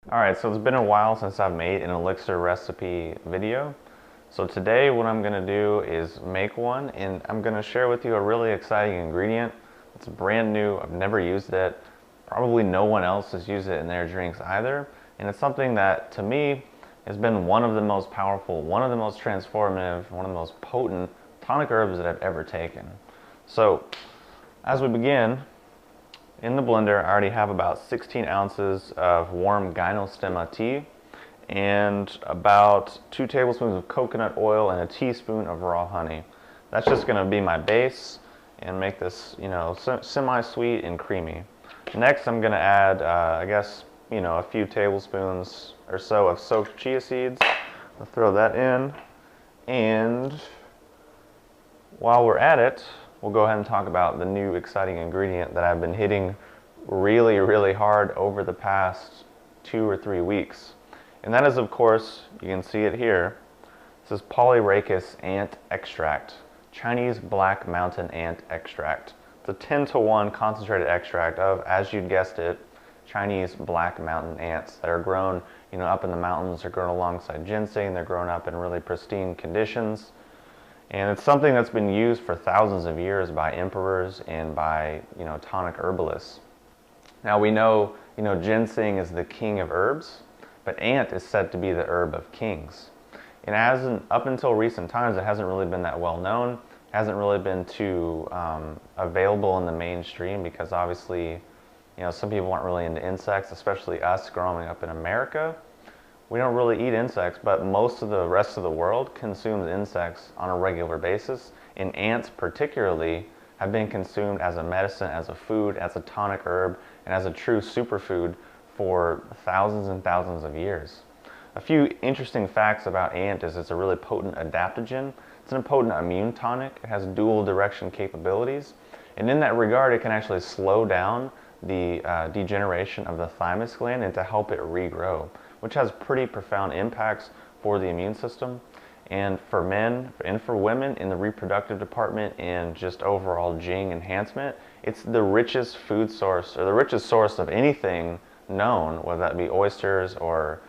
Alright, so it's been a while since I've made an Elixir recipe video. So today what I'm going to do is make one, and I'm going to share with you a really exciting ingredient. It's brand new, I've never used it. Probably no one else has used it in their drinks either. And it's something that, to me, has been one of the most powerful, one of the most transformative, one of the most potent tonic herbs that I've ever taken. So, as we begin, in the blender, I already have about 16 ounces of warm gynostemma tea and about 2 tablespoons of coconut oil and a teaspoon of raw honey. That's just going to be my base and make this, semi-sweet and creamy. Next, I'm going to add, a few tablespoons or so of soaked chia seeds. I'll throw that in, and while we're at it, we'll go ahead and talk about the new exciting ingredient that I've been hitting really hard over the past 2 or 3 weeks. And that is, of course, you can see it here. This is Polyrachis ant extract, Chinese black mountain ant extract. It's a 10-to-1 concentrated extract of, as you'd guessed it, Chinese black mountain ants that are grown, up in the mountains. They're grown alongside ginseng. They're grown up in really pristine conditions. And it's something that's been used for thousands of years by emperors and by, tonic herbalists. Now we know, ginseng is the king of herbs, but ant is said to be the herb of kings. And up until recent times, it hasn't really been that well known, hasn't really been too available in the mainstream because obviously, some people aren't really into insects, especially us growing up in America. We don't really eat insects, but most of the rest of the world consumes insects on a regular basis, and ants particularly have been consumed as a medicine, as a food, as a tonic herb, and as a true superfood for thousands and thousands of years. A few interesting facts about ant is it's a really potent adaptogen. It's a potent immune tonic. It has dual direction capabilities, and in that regard, it can actually slow down the degeneration of the thymus gland and to help it regrow, which has pretty profound impacts for the immune system. And for men and for women in the reproductive department and just overall gene enhancement, it's the richest food source, or the richest source of anything known, whether that be oysters or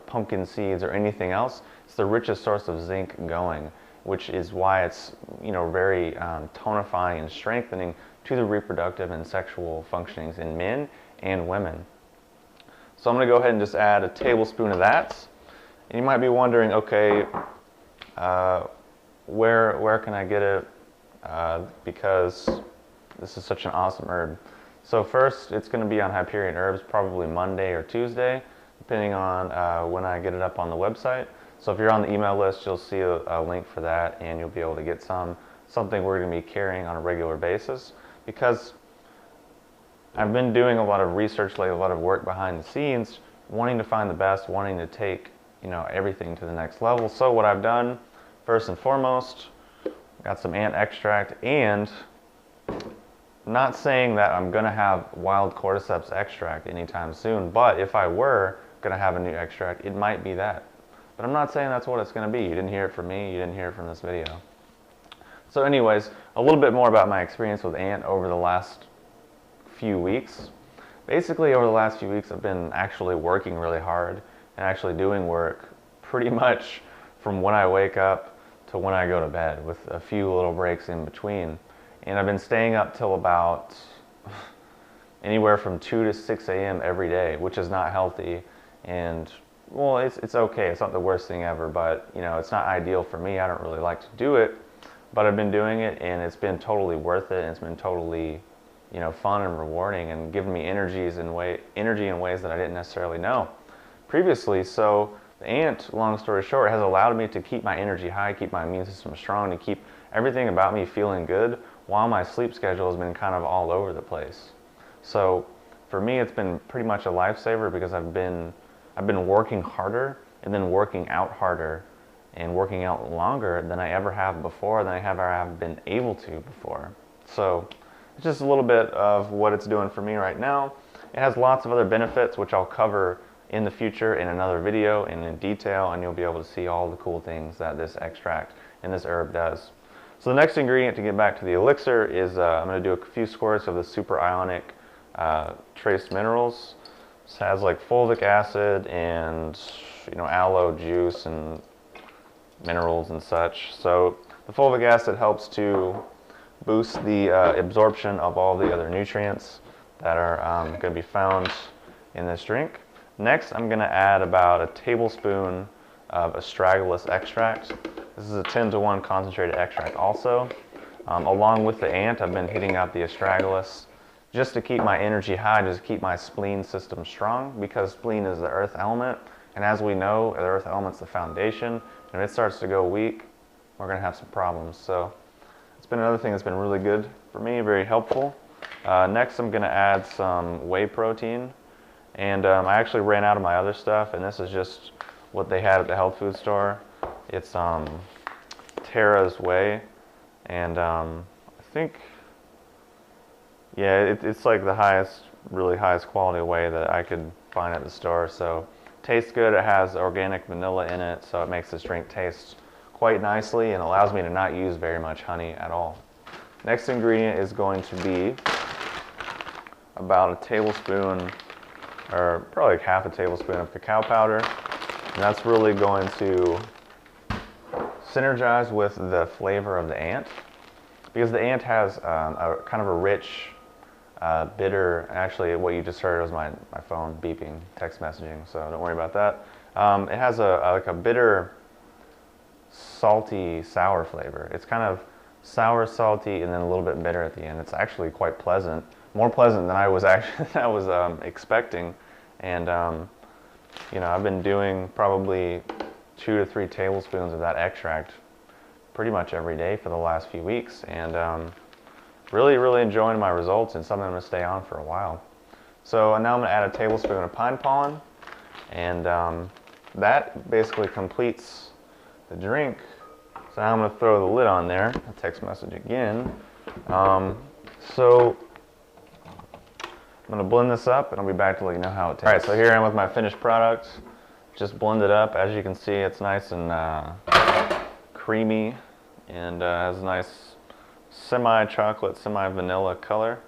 pumpkin seeds or anything else. It's the richest source of zinc going, which is why it's very tonifying and strengthening to the reproductive and sexual functionings in men and women. So I'm going to go ahead and just add a tablespoon of that. And you might be wondering, okay, where can I get it? Because this is such an awesome herb. So first, it's going to be on Hyperion Herbs, probably Monday or Tuesday, depending on when I get it up on the website. So if you're on the email list, you'll see a link for that, and you'll be able to get something we're going to be carrying on a regular basis. Because I've been doing a lot of research lately, a lot of work behind the scenes, wanting to find the best, wanting to take everything to the next level. So what I've done, first and foremost, got some ant extract, and not saying that I'm going to have wild cordyceps extract anytime soon, but if I were going to have a new extract, it might be that. But I'm not saying that's what it's going to be. You didn't hear it from me, you didn't hear it from this video. So anyways, a little bit more about my experience with ant over the last few weeks. Basically, over the last few weeks, I've been actually working really hard and actually doing work pretty much from when I wake up to when I go to bed, with a few little breaks in between. And I've been staying up till about anywhere from 2 to 6 a.m. every day, which is not healthy. And well, it's okay. It's not the worst thing ever, but it's not ideal for me. I don't really like to do it, but I've been doing it, and it's been totally worth it. And it's been totally fun and rewarding, and giving me energy in ways that I didn't necessarily know previously. So the ant, long story short, has allowed me to keep my energy high, keep my immune system strong, to keep everything about me feeling good, while my sleep schedule has been kind of all over the place. So for me, it's been pretty much a lifesaver, because I've been working harder, and then working out harder, and working out longer than I ever have before, than I ever have been able to before. So it's just a little bit of what it's doing for me right now. It has lots of other benefits, which I'll cover in the future in another video and in detail, and you'll be able to see all the cool things that this extract and this herb does. So the next ingredient, to get back to the elixir, is I'm going to do a few squirts of the super Ionic trace minerals. This has like fulvic acid and aloe juice and minerals and such. So the fulvic acid helps to boost the absorption of all the other nutrients that are going to be found in this drink. Next, I'm going to add about a tablespoon of astragalus extract. This is a 10-to-1 concentrated extract also. Along with the ant, I've been hitting out the astragalus just to keep my energy high, just to keep my spleen system strong, because spleen is the earth element, and as we know, the earth element's the foundation, and if it starts to go weak, we're going to have some problems. So it's been another thing that's been really good for me, very helpful. Next, I'm going to add some whey protein, and I actually ran out of my other stuff, and this is just what they had at the health food store. It's Terra's whey, and I think, yeah, it's like the highest, really highest quality whey that I could find at the store. So it tastes good. It has organic vanilla in it, so it makes this drink taste quite nicely and allows me to not use very much honey at all. Next ingredient is going to be about a tablespoon, or probably like half a tablespoon of cacao powder. And that's really going to synergize with the flavor of the ant, because the ant has a kind of a rich, bitter, actually what you just heard was my phone beeping, text messaging, so don't worry about that. It has like a bitter, salty, sour flavor. It's kind of sour, salty, and then a little bit bitter at the end. It's actually quite pleasant, more pleasant than I was expecting. And I've been doing probably 2 to 3 tablespoons of that extract pretty much every day for the last few weeks, and really enjoying my results, and something I'm going to stay on for a while. So now I'm going to add a tablespoon of pine pollen, and that basically completes the drink. So now I'm going to throw the lid on there. A text message again. So I'm going to blend this up, and I'll be back to let you know how it tastes. Alright, so here I am with my finished product. Just blended up. As you can see, it's nice and creamy, and has a nice semi-chocolate, semi-vanilla color.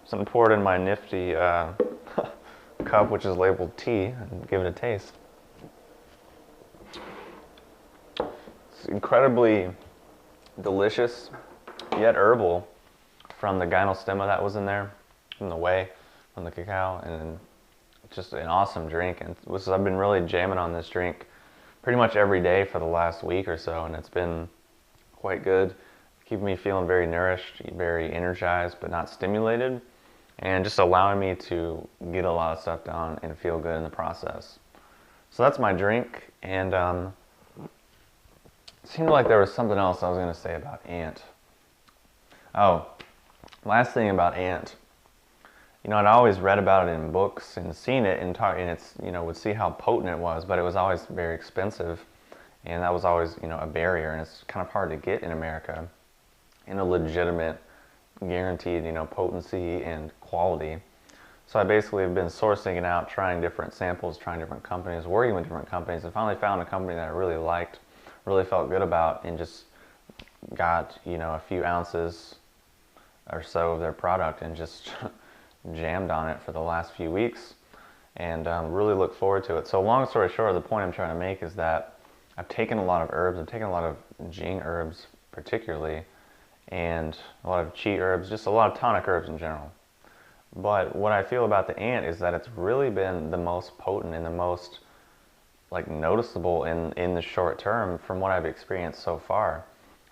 So I'm going to pour it in my nifty cup, which is labeled tea, and give it a taste. It's incredibly delicious, yet herbal, from the gynostemma that was in there, from the whey, from the cacao, and just an awesome drink. And I've been really jamming on this drink pretty much every day for the last week or so, and it's been quite good, keeping me feeling very nourished, very energized, but not stimulated, and just allowing me to get a lot of stuff done and feel good in the process. So that's my drink, and it seemed like there was something else I was going to say about ant. Oh, last thing about ant. I'd always read about it in books and seen it and it's, would see how potent it was, but it was always very expensive, and that was always, a barrier, and it's kind of hard to get in America in a legitimate, guaranteed, potency and quality. So I basically have been sourcing it out, trying different samples, trying different companies, working with different companies, and finally found a company that I really liked, really felt good about, and just got, a few ounces or so of their product and just jammed on it for the last few weeks, and really look forward to it. So long story short, the point I'm trying to make is that I've taken a lot of herbs. I've taken a lot of Jing herbs particularly, and a lot of qi herbs, just a lot of tonic herbs in general. But what I feel about the ant is that it's really been the most potent and the most noticeable in the short term from what I've experienced so far.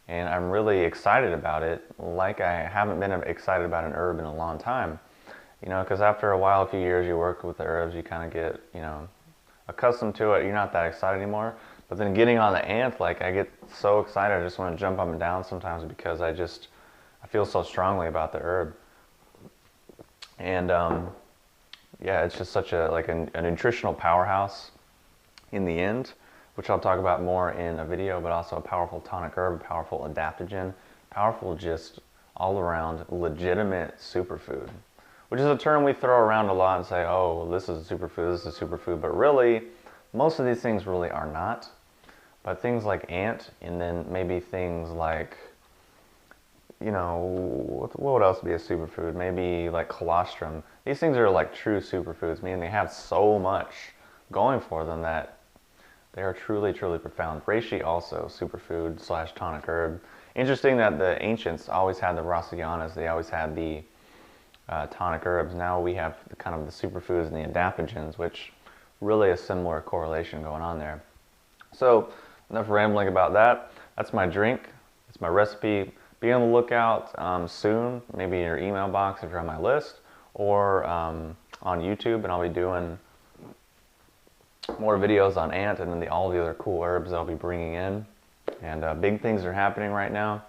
And I'm really excited about it, like I haven't been excited about an herb in a long time. Because after a while, a few years, you work with the herbs, you kind of get, accustomed to it. You're not that excited anymore. But then getting on the ant, I get so excited, I just want to jump up and down sometimes, because I feel so strongly about the herb. And yeah, it's just such a nutritional powerhouse in the end, which I'll talk about more in a video, but also a powerful tonic herb, a powerful adaptogen, powerful just all around legitimate superfood, which is a term we throw around a lot and say, oh, well, this is a superfood, this is a superfood, but really, most of these things really are not. But things like ant, and then maybe things like you know, what would else be a superfood? Maybe like colostrum. These things are like true superfoods, meaning they have so much going for them that they are truly, truly profound. Reishi also, superfood slash tonic herb. Interesting that the ancients always had the Rasianas. They always had the tonic herbs. Now we have the, kind of the superfoods and the adaptogens, which really a similar correlation going on there. So enough rambling about that. That's my drink. It's my recipe. Be on the lookout soon, maybe in your email box if you're on my list, or on YouTube, and I'll be doing more videos on ant and then all the other cool herbs I'll be bringing in. And big things are happening right now.